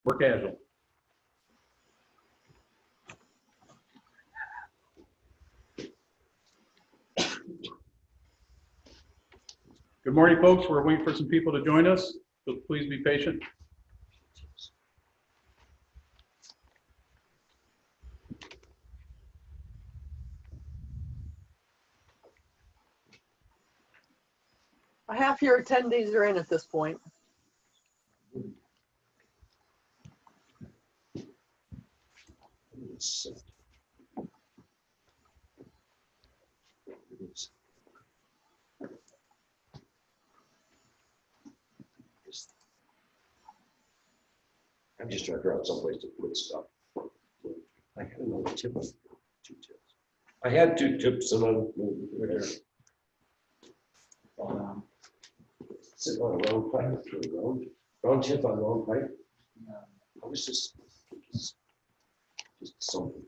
We're casual. Good morning, folks. We're waiting for some people to join us, so please be patient. Half your attendees are in at this point. I'm just trying to figure out someplace to put stuff. I had another tip. 2 tips. I had 2 tips and I'm there. Sitting on a round pipe, round tip on a round pipe. I was just something.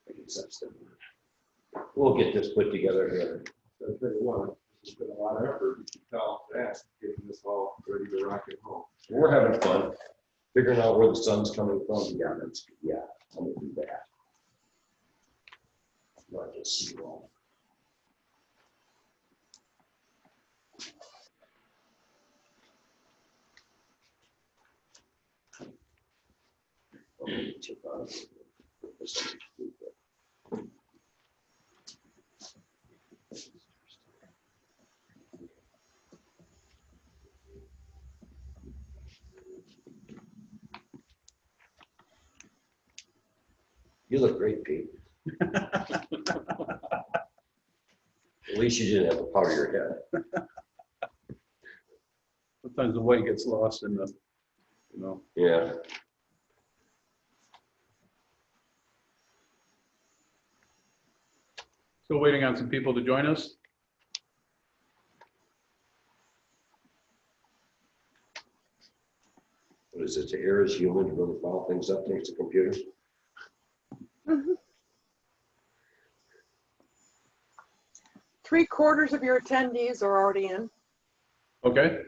I guess that's the word. We'll get this put together here. I'll tell you what, it's been a lot of effort, you can tell fast, getting this all ready to rock and roll. We're having fun, figuring out where the sun's coming from. Yeah, I'm gonna do that. Not just see it all. Tip on it. You look great, Pete. At least you didn't have to powder your head. Sometimes the white gets lost in the, you know. Yeah. Still waiting on some people to join us. What is it? The air is human to really foul things up thanks to computers. Mm-hmm. 3/4 of your attendees are already in. Okay.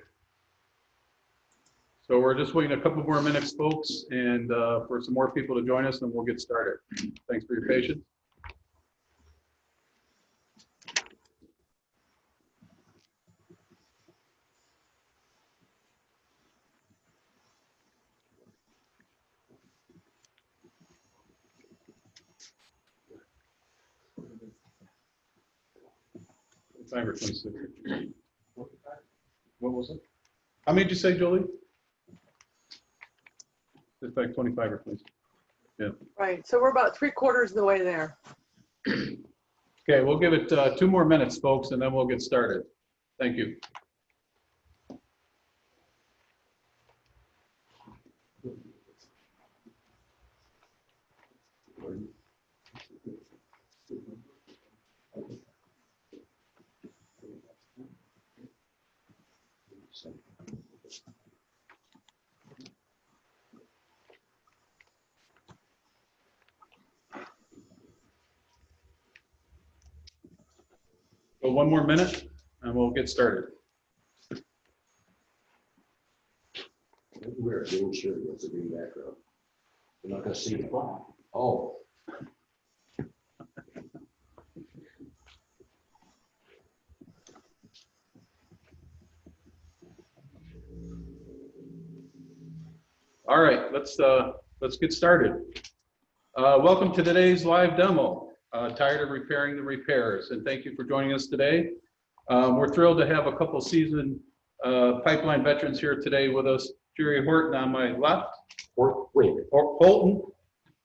So we're just waiting a couple more minutes, folks, and for some more people to join us, and we'll get started. Thanks for your patience. Five or 26. What was it? How many did you say, Jolie? It's like 25 or 26. Yeah. Right, so we're about 3/4 of the way there. Okay, we'll give it 2 more minutes, folks, and then we'll get started. Thank you. So 1 more minute, and we'll get started. Wear a green shirt with a green background. You're not going to see the flag. Oh. All right, let's get started. Welcome to today's live demo. Tired of repairing the repairs, and thank you for joining us today. We're thrilled to have a couple seasoned pipeline veterans here today with us. Jerry Holton on my left. Holton.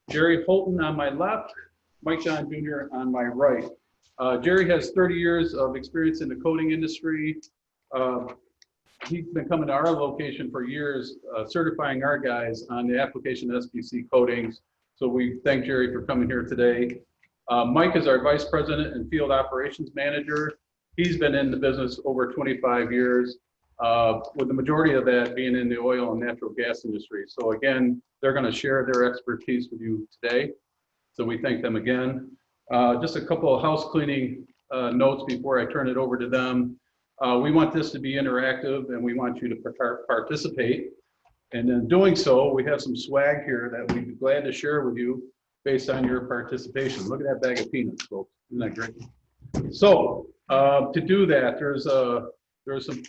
Jerry Holton on my left. Mike John Jr. on my right. Jerry has 30 years of experience in the coating industry. He's been coming to our location for years, certifying our guys on the application of SPC coatings. So we thank Jerry for coming here today. Mike is our Vice President and Field Operations Manager. He's been in the business over 25 years, with the majority of that being in the oil and natural gas industry. So again, they're going to share their expertise with you today. So we thank them again. Just a couple of house cleaning notes before I turn it over to them. We want this to be interactive, and we want you to participate. And in doing so, we have some swag here that we'd be glad to share with you based on your participation. Look at that bag of peanuts, folks. Isn't that great? So to do that, there's some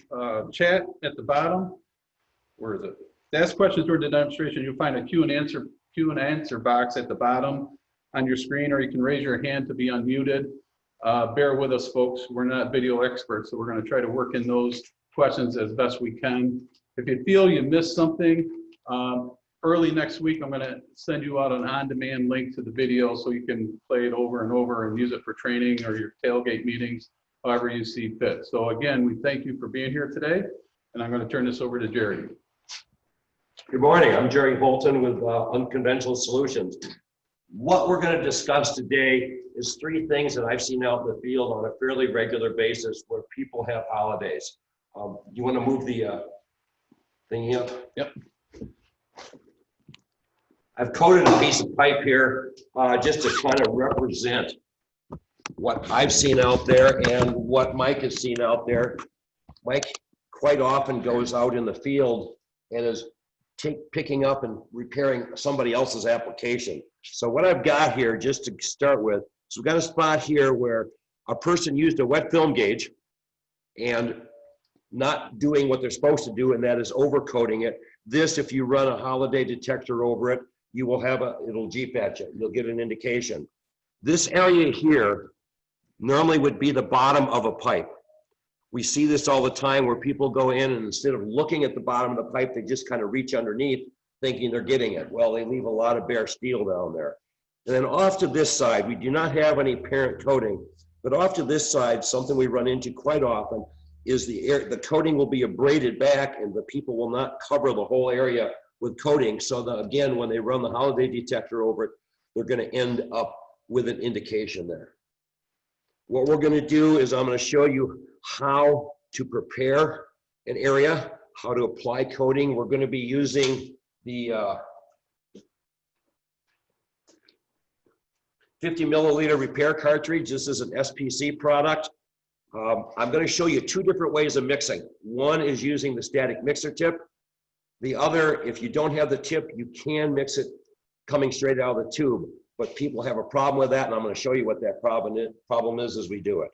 chat at the bottom. Where is it? To ask questions during the demonstration, you'll find a Q and answer box at the bottom on your screen, or you can raise your hand to be unmuted. Bear with us, folks. We're not video experts, so we're going to try to work in those questions as best we can. If you feel you missed something, early next week, I'm going to send you out an on-demand link to the video so you can play it over and over and use it for training or your tailgate meetings, however you see fit. So again, we thank you for being here today, and I'm going to turn this over to Jerry. Good morning, I'm Jerry Holton with Unconventional Solutions. What we're going to discuss today is 3 things that I've seen out in the field on a fairly regular basis where people have holidays. You want to move the thing up? Yep. I've coated a piece of pipe here just to kind of represent what I've seen out there and what Mike has seen out there. Mike quite often goes out in the field and is picking up and repairing somebody else's application. So what I've got here, just to start with, so we've got a spot here where a person used a wet film gauge and not doing what they're supposed to do, and that is overcoating it. This, if you run a holiday detector over it, you will have it'll Jeep at you. You'll get an indication. This area here normally would be the bottom of a pipe. We see this all the time where people go in and instead of looking at the bottom of the pipe, they just kind of reach underneath thinking they're getting it. Well, they leave a lot of bare steel down there. And then off to this side, we do not have any parent coating, but off to this side, something we run into quite often is the coating will be abraded back and the people will not cover the whole area with coating. So that again, when they run the holiday detector over it, they're going to end up with an indication there. What we're going to do is I'm going to show you how to prepare an area, how to apply coating. We're going to be using the 50 milliliter repair cartridge. This is an SPC product. I'm going to show you 2 different ways of mixing. One is using the static mixer tip. The other, if you don't have the tip, you can mix it coming straight out of the tube. But people have a problem with that, and I'm going to show you what that problem is as we do it.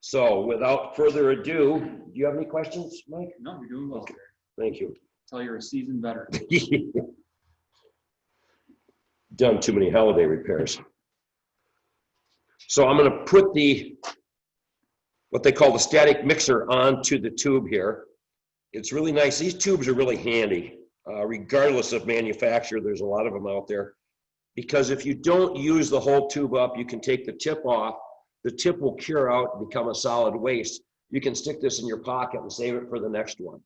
So without further ado, do you have any questions, Mike? No, you're doing well. Thank you. Tell you're a seasoned veteran. Done too many holiday repairs. So I'm going to put what they call the static mixer onto the tube here. It's really nice. These tubes are really handy, regardless of manufacturer. There's a lot of them out there. Because if you don't use the whole tube up, you can take the tip off. The tip will cure out and become a solid waste. You can stick this in your pocket and save it for the next one.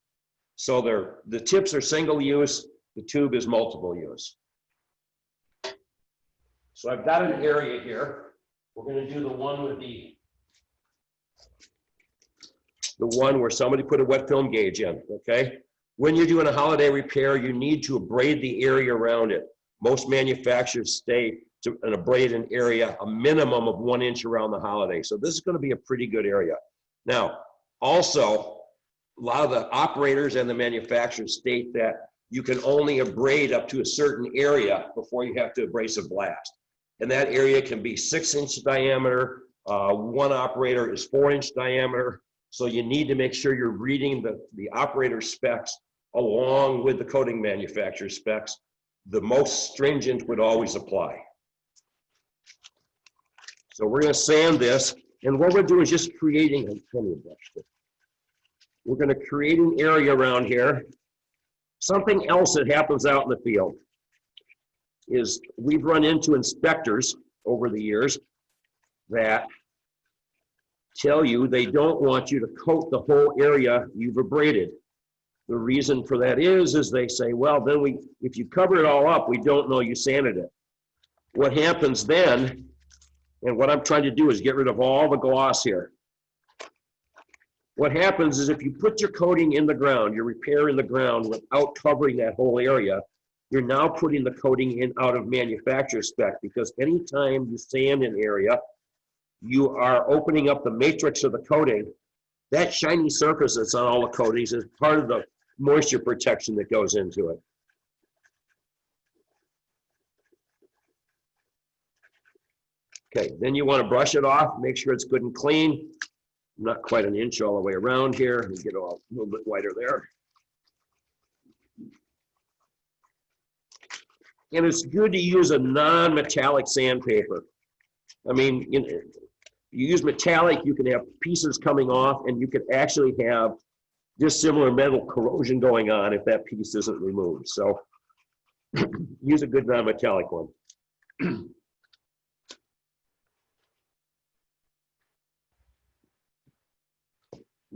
So the tips are single use, the tube is multiple use. So I've got an area here. We're going to do the one with the one where somebody put a wet film gauge in, okay? When you're doing a holiday repair, you need to abrade the area around it. Most manufacturers stay to an abraded area a minimum of 1 inch around the holiday. So this is going to be a pretty good area. Now, also, a lot of the operators and the manufacturers state that you can only abrade up to a certain area before you have to abrasive blast. And that area can be 6-inch diameter. One operator is 4-inch diameter. So you need to make sure you're reading the operator specs along with the coating manufacturer specs. The most stringent would always apply. So we're going to sand this, and what we're doing is just creating, we're going to create an area around here. Something else that happens out in the field is we've run into inspectors over the years that tell you they don't want you to coat the whole area you've abraded. The reason for that is they say, well, then if you cover it all up, we don't know you sanded it. What happens then, and what I'm trying to do is get rid of all the gloss here. What happens is if you put your coating in the ground, your repair in the ground without covering that whole area, you're now putting the coating in out of manufacturer spec, because anytime you sand an area, you are opening up the matrix of the coating. That shiny surface that's on all the coatings is part of moisture protection that goes into it. Okay, then you want to brush it off, make sure it's good and clean. Not quite an inch all the way around here. And get all a little bit whiter there. And it's good to use a non-metallic sandpaper. I mean, you use metallic, you can have pieces coming off, and you can actually have dissimilar metal corrosion going on if that piece isn't removed. So use a good non-metallic one.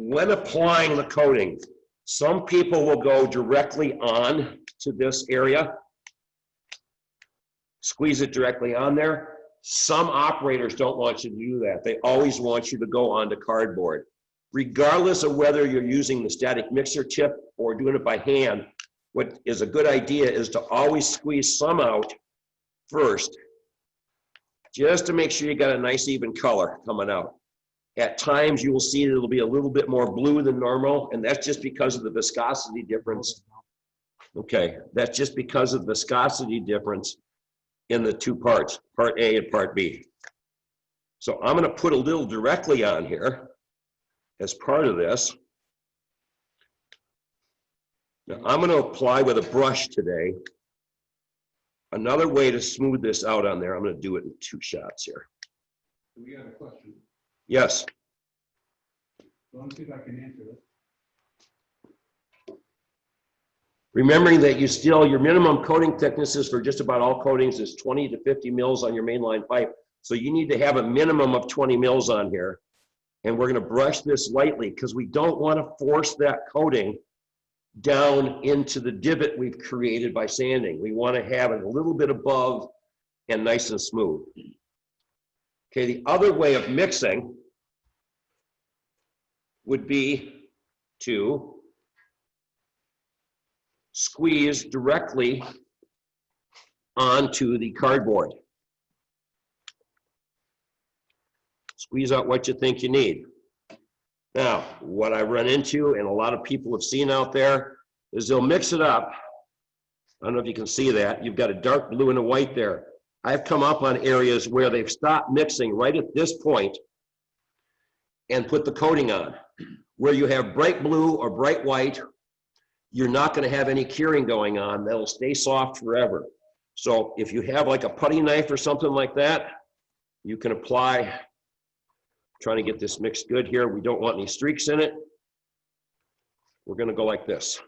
When applying the coating, some people will go directly on to this area, squeeze it directly on there. Some operators don't want you to do that. They always want you to go onto cardboard. Regardless of whether you're using the static mixer tip or doing it by hand, what is a good idea is to always squeeze some out first, just to make sure you got a nice even color coming out. At times you will see that it'll be a little bit more blue than normal, and that's just because of the viscosity difference. Okay, that's just because of the viscosity difference in the two parts, part A and part B. So I'm gonna put a little directly on here as part of this. Now I'm gonna apply with a brush today. Another way to smooth this out on there, I'm gonna do it in 2 shots here. We got a question. Yes. Let me see if I can answer this. Remembering that your minimum coating thicknesses for just about all coatings is 20 to 50 mils on your mainline pipe. So you need to have a minimum of 20 mils on here. And we're gonna brush this lightly because we don't wanna force that coating down into the divot we've created by sanding. We wanna have it a little bit above and nice and smooth. Okay, the other way of mixing would be to squeeze directly onto the cardboard. Squeeze out what you think you need. Now, what I run into, and a lot of people have seen out there, is they'll mix it up. I don't know if you can see that. You've got a dark blue and a white there. I've come up on areas where they've stopped mixing right at this point and put the coating on. Where you have bright blue or bright white, you're not going to have any curing going on. That'll stay soft forever. So if you have like a putty knife or something like that, you can apply. Trying to get this mixed good here. We don't want any streaks in it. We're going to go like this.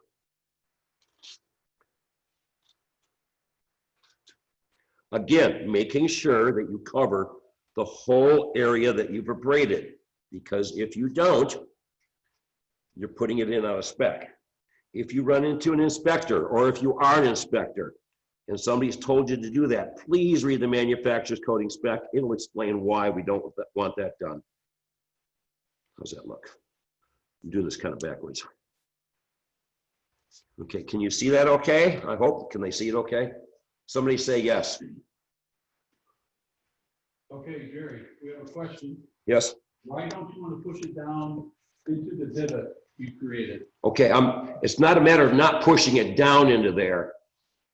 Again, making sure that you cover the whole area that you've abraded, because if you don't, you're putting it in out of spec. If you run into an inspector, or if you are an inspector and somebody's told you to do that, please read the manufacturer's coating spec. It'll explain why we don't want that done. How's that look? I'm doing this kind of backwards. Okay, can you see that okay? I hope. Can they see it okay? Somebody say yes. Okay, Jerry, we have a question. Yes. Why don't you want to push it down into the divot you created? Okay, it's not a matter of not pushing it down into there.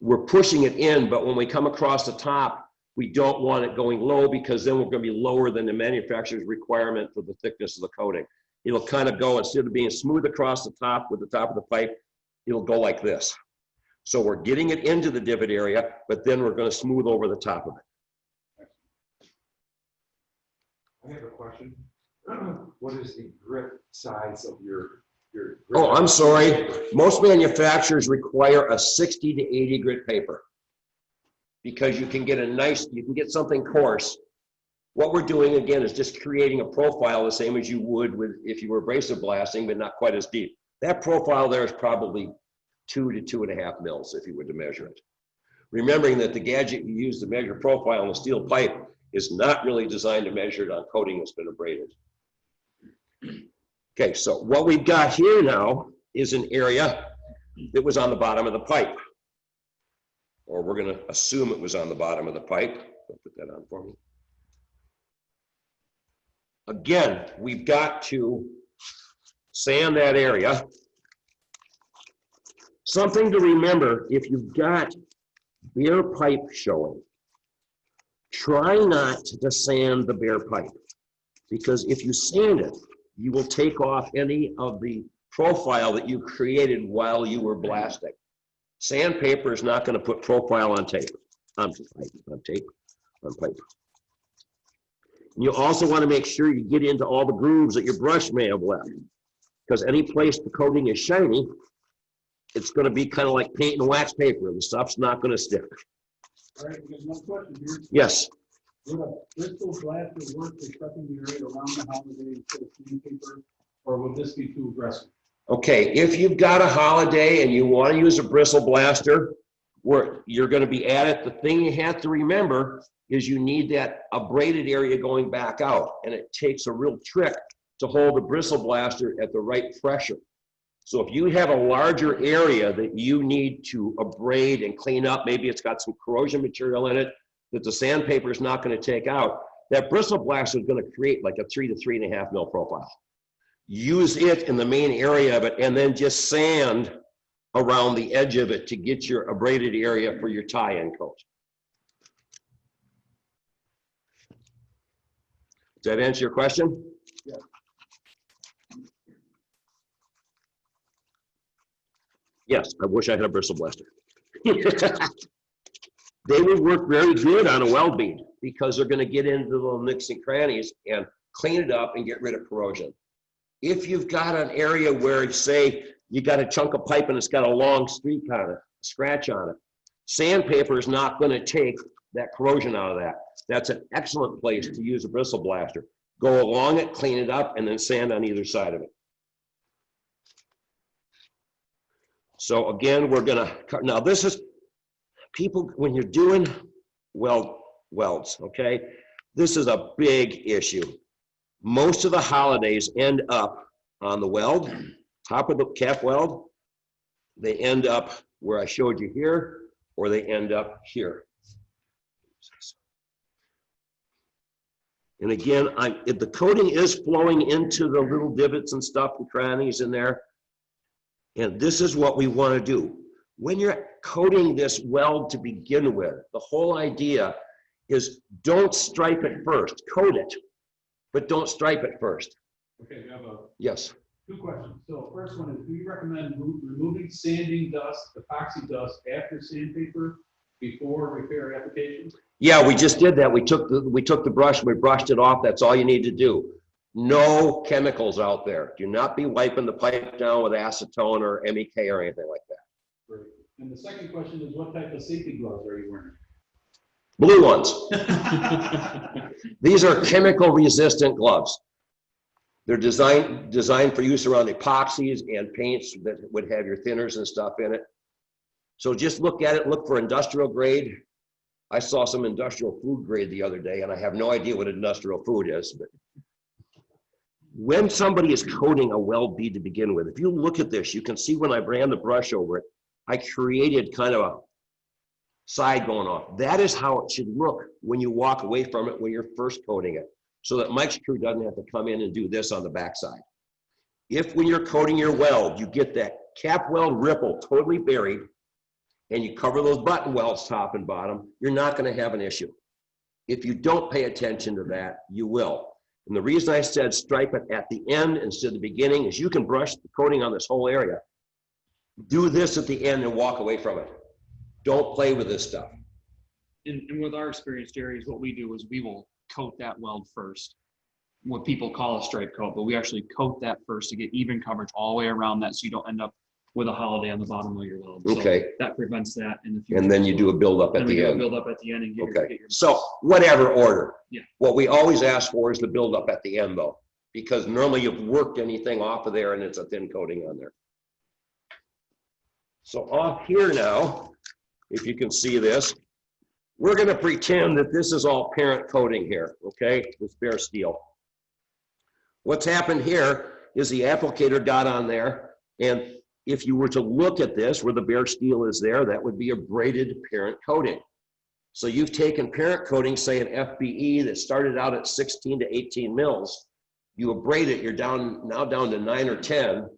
We're pushing it in, but when we come across the top, we don't want it going low, because then we're going to be lower than the manufacturer's requirement for the thickness of the coating. It'll kind of go, instead of being smooth across the top with the top of the pipe, it'll go like this. So we're getting it into the divot area, but then we're going to smooth over the top of it. I have a question. What is the grit size of your grit? Oh, I'm sorry. Most manufacturers require a 60 to 80 grit paper, because you can get something coarse. What we're doing again is just creating a profile the same as you would if you were abrasive blasting, but not quite as deep. That profile there is probably 2 to 2.5 mils if you were to measure it. Remembering that the gadget you use to measure profile on a steel pipe is not really designed to measure it on coating that's been abraded. Okay, so what we've got here now is an area that was on the bottom of the pipe. Or we're going to assume it was on the bottom of the pipe. I'll put that on for me. Again, we've got to sand that area Something to remember, if you've got bare pipe showing, try not to sand the bare pipe, because if you sand it, you will take off any of the profile that you created while you were blasting. Sandpaper is not going to put profile on tape, on pipe. You also want to make sure you get into all the grooves that your brush may have left, because any place the coating is shiny, it's going to be kind of like paint and wax paper. The stuff's not going to stick. All right, there's one question here. Yes. Would a Bristol blaster work for prepping the area around the holiday instead of sandpaper, or would this be too aggressive? Okay, if you've got a holiday and you want to use a bristle blaster, where you're going to be at it, the thing you have to remember is you need that abraded area going back out, and it takes a real trick to hold the bristle blaster at the right pressure. So if you have a larger area that you need to abrade and clean up, maybe it's got some corrosion material in it that the sandpaper is not going to take out, that bristle blaster is going to create like a 3 to 3.5 mil profile. Use it in the main area of it, and then just sand around the edge of it to get your abraded area for your tie-in coat. Does that answer your question? Yeah. Yes, I wish I had a bristle blaster. They would work very good on a weld bead because they're going to get into the little nicks and crannies and clean it up and get rid of corrosion. If you've got an area where, say, you got a chunk of pipe and it's got a long streak on it, scratch on it, sandpaper is not going to take that corrosion out of that. That's an excellent place to use a bristle blaster. Go along it, clean it up, and then sand on either side of it. So again, we're going to, now this is, people, when you're doing welds, okay, this is a big issue. Most of the holidays end up on the weld, top of the cap weld. They end up where I showed you here, or they end up here. And again, if the coating is flowing into the little divots and stuff and crannies in there, and this is what we want to do. When you're coating this weld to begin with, the whole idea is don't stripe it first. Coat it, but don't stripe it first. Okay, we have Yes. 2 questions. So first one is, do you recommend removing sanding dust, epoxy dust after sandpaper before repair application? Yeah, we just did that. We took the brush and we brushed it off. That's all you need to do. No chemicals out there. Do not be wiping the pipe down with acetone or MEK or anything like that. Great. And the second question is, what type of safety gloves are you wearing? Blue ones. These are chemical resistant gloves. They're designed for use around epoxies and paints that would have your thinners and stuff in it. So just look at it, look for industrial grade. I saw some industrial food grade the other day, and I have no idea what industrial food is. But when somebody is coating a weld bead to begin with, if you look at this, you can see when I ran the brush over it, I created kind of a side going off. That is how it should look when you walk away from it when you're first coating it, so that Mike's crew doesn't have to come in and do this on the backside. If when you're coating your weld, you get that cap weld ripple totally buried, and you cover those button welds top and bottom, you're not going to have an issue. If you don't pay attention to that, you will. And the reason I said stripe it at the end instead of the beginning is you can brush the coating on this whole area. Do this at the end and walk away from it. Don't play with this stuff. And with our experience, Jerry, is what we do is we will coat that weld first. What people call a stripe coat, but we actually coat that first to get even coverage all the way around that, so you don't end up with a holiday on the bottom of your weld. So Okay. that prevents that in the future. And then you do a build up at Then we the do a end. build up at the end and get Okay. your So whatever order. Yeah. What we always ask for is the build up at the end though, because normally you've worked anything off of there and it's a thin coating on there. So off here now, if you can see this, we're going to pretend that this is all parent coating here, okay? This bare steel. What's happened here is the applicator got on there, and if you were to look at this, where the bare steel is there, that would be a braided parent coating. So you've taken parent coating, say an FBE that started out at 16 to 18 mils, you abrade it, you're now down to 9 or 10,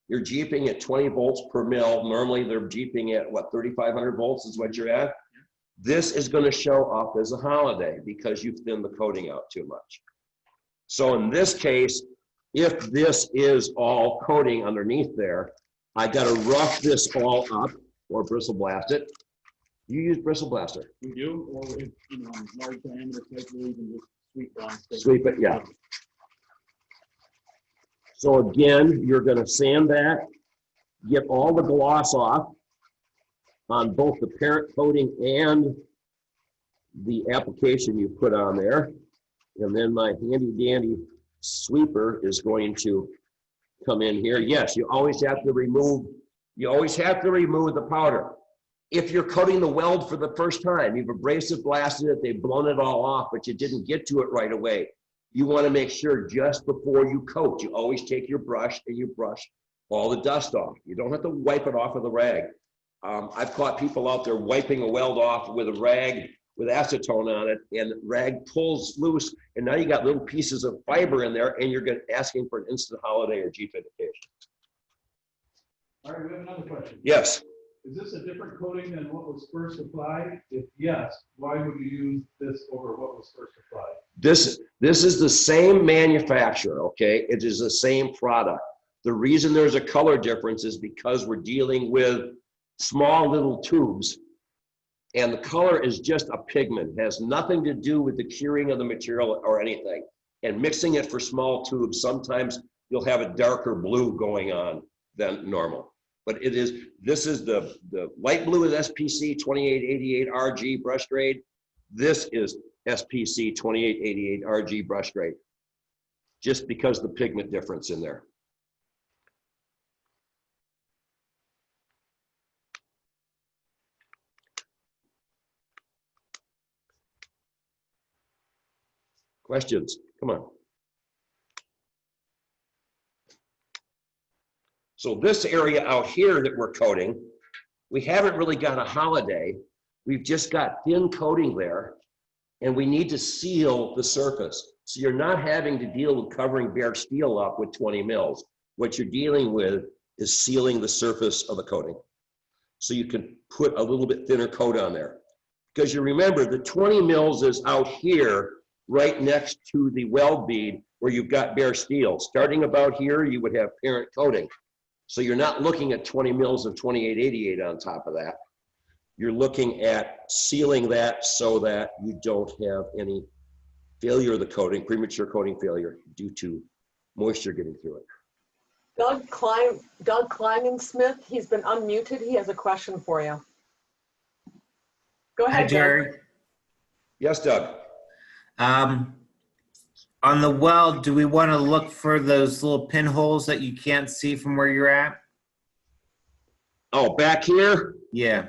You're jeeping at 20 volts per mil. Normally they're jeeping at what, 3,500 volts is what you're at. This is going to show up as a holiday because you've thinned the coating out too much. So in this case, if this is all coating underneath there, I got to rough this all up or bristle blast it. You use bristle blaster. We do, or if, large diameter pipe, we can just sweep blast it. Sweep it, yeah. So again, you're going to sand that, get all the gloss off on both the parent coating and the application you put on there. And then my handy dandy sweeper is going to come in here. Yes, you always have to remove the powder. If you're coating the weld for the first time, you've abrasive blasted it, they've blown it all off, but you didn't get to it right away. You want to make sure just before you coat, you always take your brush and you brush all the dust off. You don't have to wipe it off with a rag. I've caught people out there wiping a weld off with a rag with acetone on it, and the rag pulls loose, and now you got little pieces of fiber in there, and you're asking for an instant holiday or Jeep indication. All right, we have another question. Yes. Is this a different coating than what was first applied? If yes, why would you use this over what was first applied? This is the same manufacturer, okay? It is the same product. The reason there's a color difference is because we're dealing with small little tubes, and the color is just a pigment. It has nothing to do with the curing of the material or anything. And mixing it for small tubes, sometimes you'll have a darker blue going on than normal. But this is the light blue is SPC 2888 RG brush grade. This is SPC 2888 RG brush grade, just because the pigment difference in there. Questions? Come on. So this area out here that we're coating, we haven't really got a holiday. We've just got thin coating there, and we need to seal the surface. So you're not having to deal with covering bare steel up with 20 mils. What you're dealing with is sealing the surface of the coating. So you can put a little bit thinner coat on there. Because you remember, the 20 mils is out here, right next to the weld bead where you've got bare steel. Starting about here, you would have parent coating. So you're not looking at 20 mils of 2888 on top of that. You're looking at sealing that so that you don't have any failure of the coating, premature coating failure due to moisture getting through it. Doug Kleinensmith, he's been unmuted. He has a question for you. Go ahead, Hi, Jerry. Doug. Yes, Doug. On the weld, do we want to look for those little pinholes that you can't see from where you're at? Oh, back here? Yeah.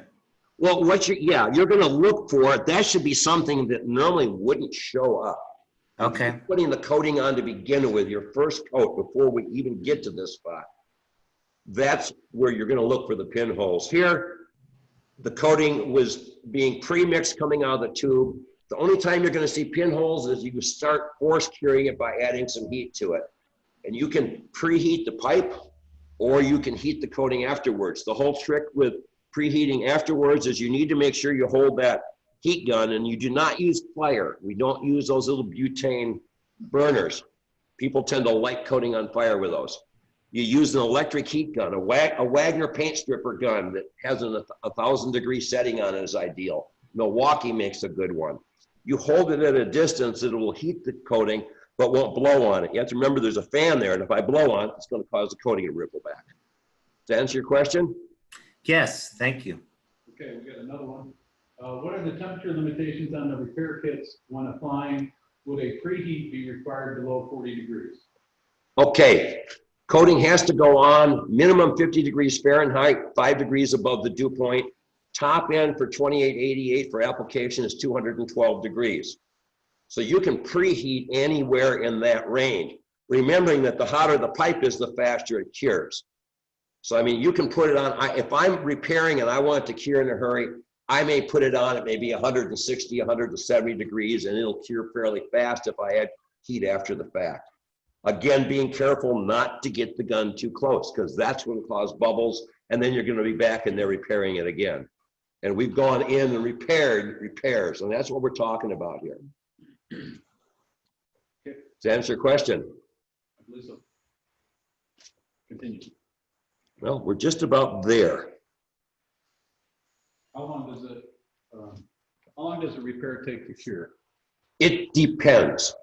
Well, you're going to look for it. That should be something that normally wouldn't show up. Okay. You're putting the coating on to begin with, your first coat before we even get to this spot. That's where you're going to look for the pinholes. Here, the coating was being pre-mixed coming out of the tube. The only time you're going to see pinholes is you start force curing it by adding some heat to it. And you can preheat the pipe, or you can heat the coating afterwards. The whole trick with preheating afterwards is you need to make sure you hold that heat gun, and you do not use fire. We don't use those little butane burners. People tend to like coating on fire with those. You use an electric heat gun. A Wagner paint stripper gun that has a 1,000-degree setting on it is ideal. Milwaukee makes a good one. You hold it at a distance, it will heat the coating, but won't blow on it. You have to remember there's a fan there, and if I blow on it, it's going to cause the coating to ripple back. Does that answer your question? Yes, thank you. Okay, we got another one. What are the temperature limitations on the repair kits when applying? Would a preheat be required below 40 degrees? Okay, coating has to go on minimum 50 degrees Fahrenheit, 5 degrees above the dew point. Top end for 2888 for application is 212 degrees. So you can preheat anywhere in that range, remembering that the hotter the pipe is, the faster it cures. So, I mean, you can put it on, if I'm repairing and I want it to cure in a hurry, I may put it on at maybe 160, 170 degrees, and it'll cure fairly fast if I add heat after the fact. Again, being careful not to get the gun too close, because that's going to cause bubbles, and then you're going to be back in there repairing it again. And we've gone in and repaired repairs, and that's what we're talking about here. Okay. Does that answer your question? I believe so. Continue. Well, we're just about there. How long does it, how long does a repair take to cure? It depends.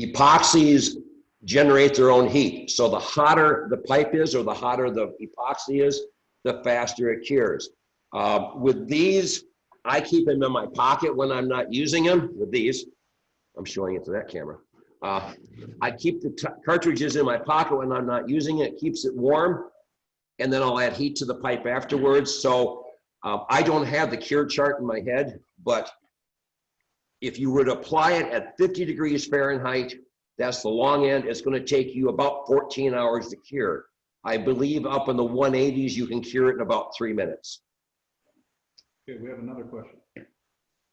Epoxies generate their own heat. So the hotter the pipe is, or the hotter the epoxy is, the faster it cures. With these, I keep them in my pocket when I'm not using them. With these, I'm showing it to that camera. I keep the cartridges in my pocket when I'm not using it. It keeps it warm, and then I'll add heat to the pipe afterwards. So I don't have the cure chart in my head, but if you were to apply it at 50 degrees Fahrenheit, that's the long end, it's going to take you about 14 hours to cure. I believe up in the 180s, you can cure it in about 3 minutes. Okay, we have another question.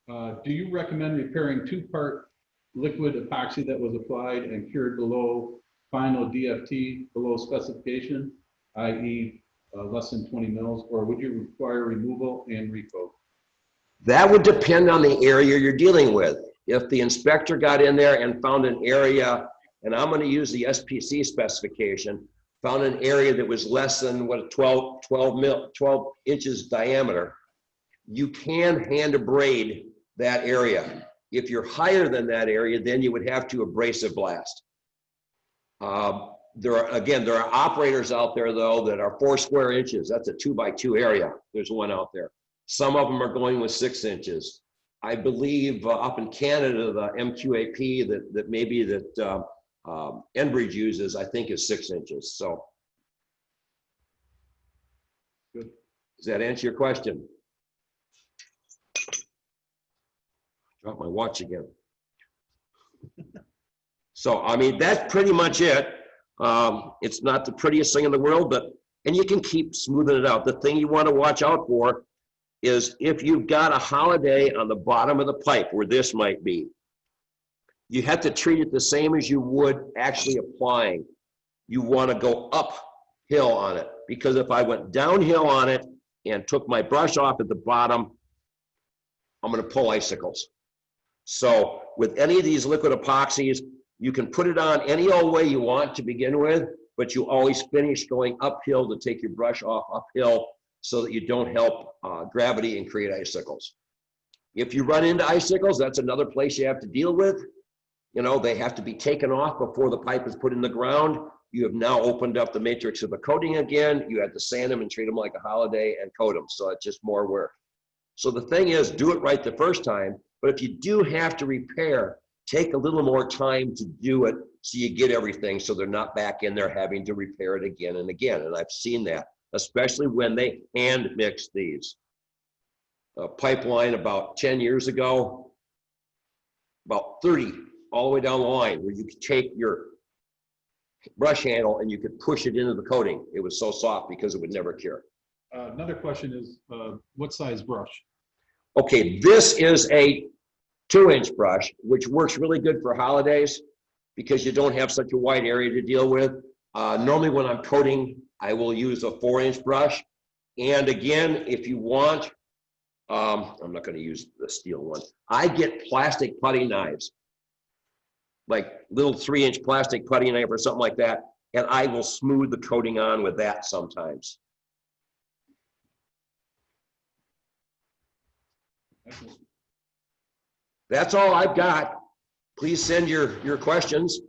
Do you recommend repairing two-part liquid epoxy that was applied and cured below final DFT below specification, i.e. Less than 20 mils, or would you require removal and recoat? That would depend on the area you're dealing with. If the inspector got in there and found an area, and I'm going to use the SPC specification, found an area that was less than what, 12 inches diameter, you can hand abrade that area. If you're higher than that area, then you would have to abrasive blast. There are operators out there though that are 4 square inches. That's a 2x2 area. There's one out there. Some of them are going with 6 inches. I believe up in Canada, the MQAP that maybe that Enbridge uses, I think is 6 inches. So, Good. Does that answer your question? Drop my watch again. So, I mean, that's pretty much it. It's not the prettiest thing in the world, and you can keep smoothing it out. The thing you want to watch out for is if you've got a holiday on the bottom of the pipe where this might be, you have to treat it the same as you would actually applying. You want to go uphill on it, because if I went downhill on it and took my brush off at the bottom, I'm going to pull icicles. So with any of these liquid epoxies, you can put it on any old way you want to begin with, but you always finish going uphill to take your brush off uphill so that you don't help gravity and create icicles. If you run into icicles, that's another place you have to deal with. You know, they have to be taken off before the pipe is put in the ground. You have now opened up the matrix of the coating again. You have to sand them and treat them like a holiday and coat them. So it's just more work. So the thing is, do it right the first time. But if you do have to repair, take a little more time to do it so you get everything so they're not back in there having to repair it again and again. And I've seen that, especially when they hand mix these. A pipeline about 10 years ago, about 30 all the way down the line, where you could take your brush handle and you could push it into the coating. It was so soft because it would never cure. Another question is, what size brush? Okay, this is a 2-inch brush, which works really good for holidays because you don't have such a wide area to deal with. Normally when I'm coating, I will use a 4-inch brush. And again, if you want, I'm not going to use the steel one. I get plastic putty knives, like little 3-inch plastic putty knife or something like that, and I will smooth the coating on with that sometimes. Excellent. That's all I've got. Please send your questions.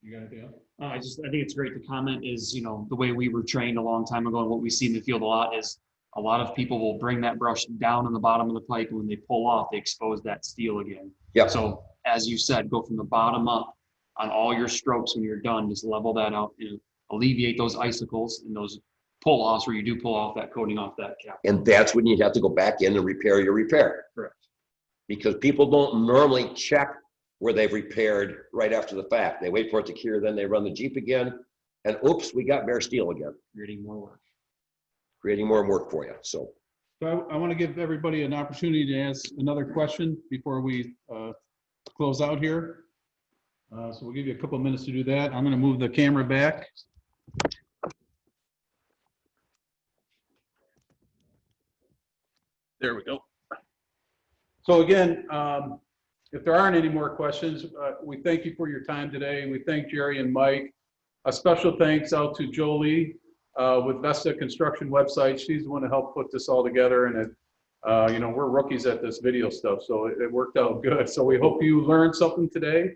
You got anything else? I think it's great to comment is, you know, the way we were trained a long time ago and what we see in the field a lot is a lot of people will bring that brush down in the bottom of the pipe, and when they pull off, they expose that steel again. Yep. So as you said, go from the bottom up on all your strokes when you're done, just level that out and alleviate those icicles and those pull-offs where you do pull off that coating off that cap. And that's when you have to go back in and repair your repair. Correct. Because people don't normally check where they've repaired right after the fact. They wait for it to cure, then they run the Jeep again, and oops, we got bare steel again. Creating more work. Creating more work for you, so. So I want to give everybody an opportunity to ask another question before we close out here. So we'll give you a couple of minutes to do that. I'm going to move the camera back. There we go. So again, if there aren't any more questions, we thank you for your time today. We thank Jerry and Mike. A special thanks out to Jolie with Vesta Construction website. She's the one to help put this all together, and it, you know, we're rookies at this video stuff, so it worked out good. So we hope you learned something today.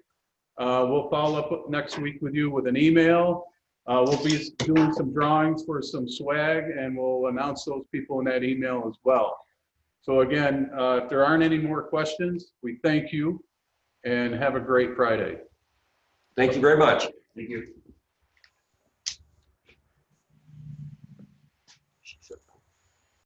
We'll follow up next week with you with an email. We'll be doing some drawings for some swag, and we'll announce those people in that email as well. So again, if there aren't any more questions, we thank you and have a great Friday. Thank you very much. Thank you.